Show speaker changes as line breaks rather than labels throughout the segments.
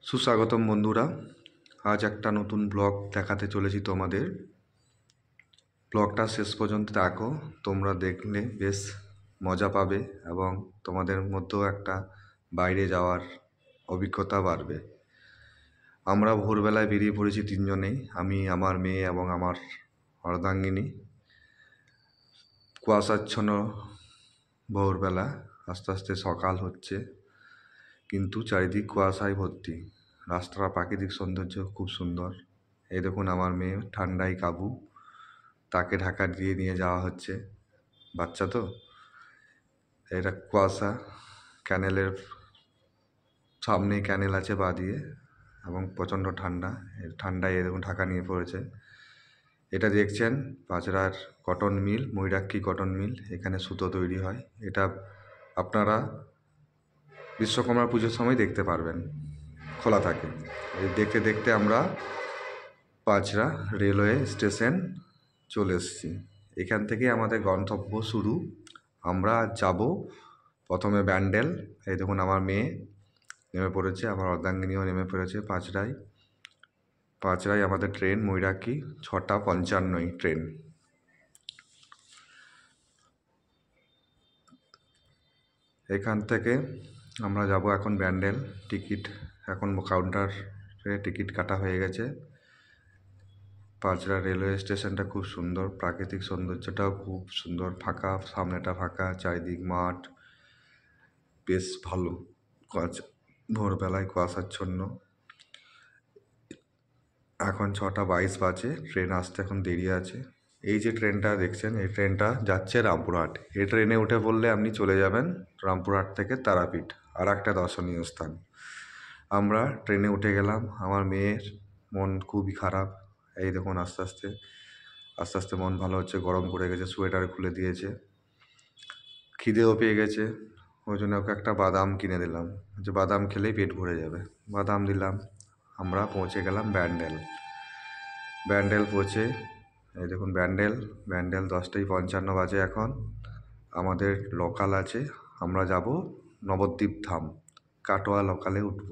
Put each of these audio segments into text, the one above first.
সুস্বাগতম বন্ধুরা, আজ একটা নতুন ব্লগ দেখাতে চলেছি তোমাদের। ব্লগটা শেষ পর্যন্ত দেখো, তোমরা দেখলে বেশ মজা পাবে এবং তোমাদের মধ্যেও একটা বাইরে যাওয়ার অভিজ্ঞতা বাড়বে। আমরা ভোরবেলায় বেরিয়ে পড়েছি তিনজনেই, আমি, আমার মেয়ে এবং আমার অর্ধাঙ্গিনী। কুয়াশাচ্ছন্ন ভোরবেলা, আস্তে আস্তে সকাল হচ্ছে, কিন্তু চারিদিক কুয়াশায় ভর্তি। রাস্তার প্রাকৃতিক সৌন্দর্য খুব সুন্দর। এই দেখুন আমার মেয়ে ঠান্ডায় কাবু, তাকে ঢাকা দিয়ে নিয়ে যাওয়া হচ্ছে। বাচ্চা তো, এটা কুয়াশা, ক্যানেলের সামনেই ক্যানেল আছে বাঁ দিয়ে, এবং প্রচণ্ড ঠান্ডা। ঠান্ডায় এই দেখুন ঢাকা নিয়ে পড়েছে। এটা দেখছেন পাঁচড়ার cotton mill, Mayurakshi cotton mill. এখানে সুতো তৈরি হয়। এটা আপনারা বিশ্বকর্মা পুজোর সময় দেখতে পারবেন, খোলা থাকে। এই দেখতে দেখতে আমরা পাঁচড়া রেলওয়ে স্টেশন চলে এসেছি। এখান থেকে আমাদের গন্তব্য শুরু। আমরা যাব প্রথমে ব্যান্ডেল। এই দেখুন আমার মেয়ে নেমে পড়েছে, আমার অর্ধাঙ্গিনীও নেমে পড়েছে পাঁচড়ায়। পাঁচড়ায় আমাদের ট্রেন ময়ূরাক্ষী 6:55 ট্রেন। এখান থেকে আমরা যাব এখন ব্যান্ডেল। টিকিট এখন কাউন্টারে টিকিট কাটা হয়ে গেছে। পাঁচড়া রেলওয়ে স্টেশনটা খুব সুন্দর, প্রাকৃতিক সৌন্দর্যটাও খুব সুন্দর। ফাঁকা, সামনেটা ফাঁকা, চারিদিক মাঠ, বেশ ভালো। ভোরবেলায় কুয়াশাচ্ছন্ন। এখন 6:22 বাজে, ট্রেন আসতে এখন দেরি আছে। এই যে ট্রেনটা দেখছেন, এই ট্রেনটা যাচ্ছে রামপুরহাট। এই ট্রেনে উঠে পড়লে আপনি চলে যাবেন রামপুরহাট থেকে তারাপীঠ, আর একটা দর্শনীয় স্থান। আমরা ট্রেনে উঠে গেলাম। আমার মেয়ের মন খুবই খারাপ। এই দেখুন আস্তে আস্তে আস্তে আস্তে মন ভালো হচ্ছে। গরম পড়ে গেছে, সোয়েটার খুলে দিয়েছে। খিদেও পেয়ে গেছে, ওই জন্য ওকে একটা বাদাম কিনে দিলাম, যে বাদাম খেলেই পেট ভরে যাবে। বাদাম দিলাম। আমরা পৌঁছে গেলাম ব্যান্ডেল। ব্যান্ডেল পৌঁছে, এই দেখুন ব্যান্ডেল 10:55 বাজে এখন। আমাদের লোকাল আছে, আমরা যাব নবদ্বীপ ধাম, কাটোয়া লোকালে উঠব।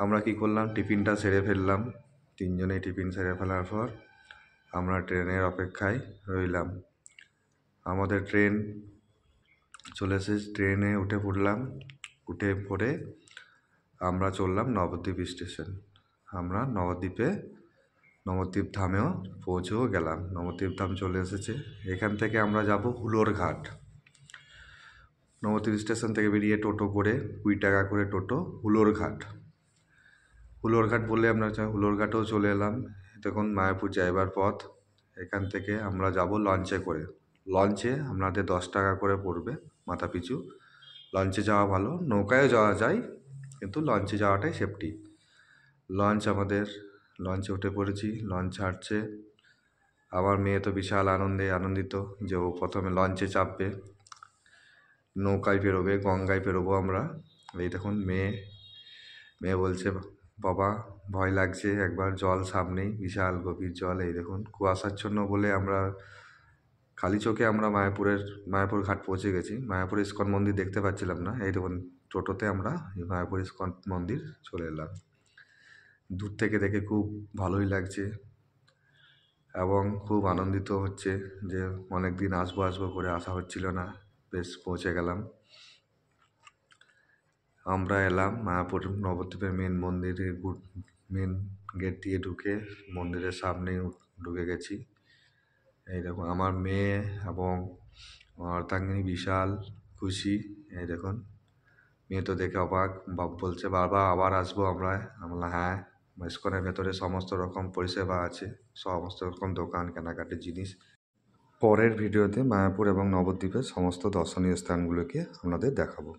আমরা কি করলাম, টিফিনটা সেরে ফেললাম। তিনজনেই টিফিন সেরে ফেলার পর আমরা ট্রেনের অপেক্ষায় রইলাম। আমাদের ট্রেন চলে এসে ট্রেনে উঠে পড়লাম। উঠে পড়ে আমরা চললাম নবদ্বীপ স্টেশন। আমরা নবদ্বীপ ধামেও পৌঁছেও গেলাম। নবদ্বীপ ধাম চলে এসেছে। এখান থেকে আমরা যাব হুলোর ঘাট। নবদ্বীপ স্টেশন থেকে বেরিয়ে টোটো করে 20 টাকা করে টোটো, হুলোর ঘাট। হুলোর ঘাট বললে আমরা হুলোর ঘাটেও চলে এলাম। দেখুন মায়াপুর যাইবার পথ। এখান থেকে আমরা যাব লঞ্চে করে। লঞ্চে আপনাদের 10 টাকা করে পড়বে মাথা পিছু। লঞ্চে যাওয়া ভালো, নৌকায়ও যাওয়া যায়, কিন্তু লঞ্চে যাওয়াটাই সেফটি। লঞ্চে উঠে পড়েছি। লঞ্চ ছাড়ছে। আমার মেয়ে তো বিশাল আনন্দিত যে ও প্রথমে লঞ্চে চাপবে, নৌকায় পেরোবে, গঙ্গায় পেরোবো আমরা। এই দেখুন মেয়ে বলছে, বাবা ভয় লাগছে, একবার জল সামনেই, বিশাল গভীর জল। এই দেখুন কুয়াশাচ্ছন্ন বলে আমরা খালি চোখে আমরা মায়াপুর ঘাট পৌঁছে গেছি। মায়াপুর ইস্কন মন্দির দেখতে পাচ্ছিলাম না। এই দেখুন টোটোতে আমরা মায়াপুর ইস্কন মন্দির চলে এলাম। দূর থেকে দেখে খুব ভালোই লাগছে এবং খুব আনন্দিত হচ্ছে যে অনেক দিন আসবো করে আসা হচ্ছিল না, বেশ পৌঁছে গেলাম। আমরা এলাম মায়াপুর নবদ্বীপের মেন গেট দিয়ে ঢুকে মন্দিরের সামনে ঢুকে গেছি। এই দেখুন আমার মেয়ে এবং অর্ধাঙ্গিনী বিশাল খুশি। এই দেখুন মেয়ে তো দেখে অবাক, বাপ বলছে বাবা আবার আসবো আমরা। বললাম হ্যাঁ, ইস্কনের ভেতরে সমস্ত রকম পরিষেবা আছে, সমস্ত রকম দোকান, কেনাকাটির জিনিস। পরের ভিডিওতে মায়াপুর এবং নবদ্বীপের সমস্ত দর্শনীয় স্থানগুলোকে আপনাদের দেখাবো।